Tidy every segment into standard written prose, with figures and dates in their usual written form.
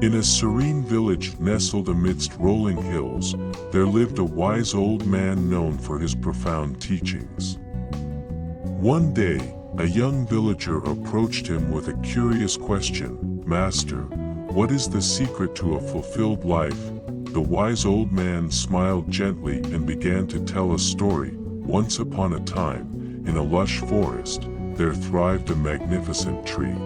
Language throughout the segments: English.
In a serene village nestled amidst rolling hills, there lived a wise old man known for his profound teachings. One day, a young villager approached him with a curious question. "Master, what is the secret to a fulfilled life?" The wise old man smiled gently and began to tell a story. Once upon a time, in a lush forest, there thrived a magnificent tree.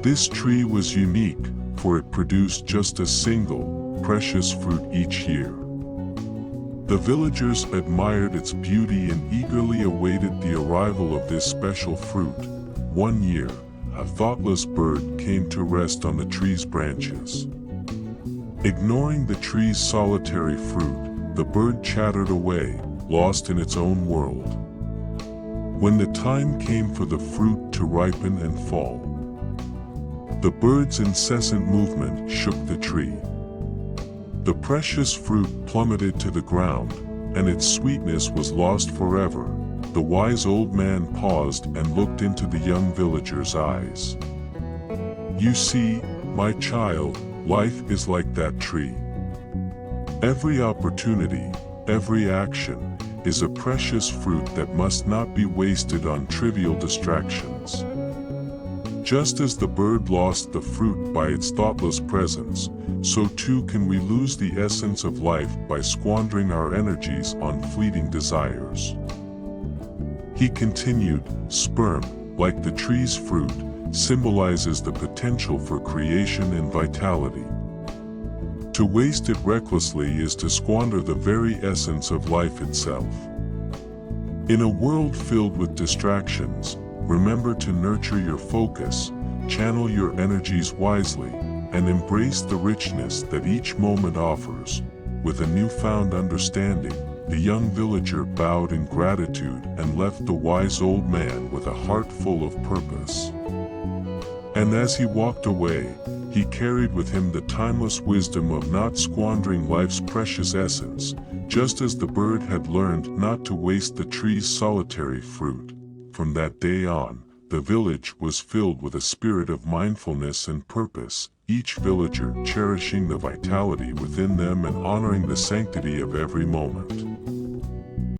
This tree was unique, for it produced just a single, precious fruit each year. The villagers admired its beauty and eagerly awaited the arrival of this special fruit. One year, a thoughtless bird came to rest on the tree's branches. Ignoring the tree's solitary fruit, the bird chattered away, lost in its own world. When the time came for the fruit to ripen and fall, the bird's incessant movement shook the tree. The precious fruit plummeted to the ground, and its sweetness was lost forever. The wise old man paused and looked into the young villager's eyes. "You see, my child, life is like that tree. Every opportunity, every action, is a precious fruit that must not be wasted on trivial distractions. Just as the bird lost the fruit by its thoughtless presence, so too can we lose the essence of life by squandering our energies on fleeting desires." He continued, "Sperm, like the tree's fruit, symbolizes the potential for creation and vitality. To waste it recklessly is to squander the very essence of life itself. In a world filled with distractions, remember to nurture your focus, channel your energies wisely, and embrace the richness that each moment offers." With a newfound understanding, the young villager bowed in gratitude and left the wise old man with a heart full of purpose. And as he walked away, he carried with him the timeless wisdom of not squandering life's precious essence, just as the bird had learned not to waste the tree's solitary fruit. From that day on, the village was filled with a spirit of mindfulness and purpose, each villager cherishing the vitality within them and honoring the sanctity of every moment.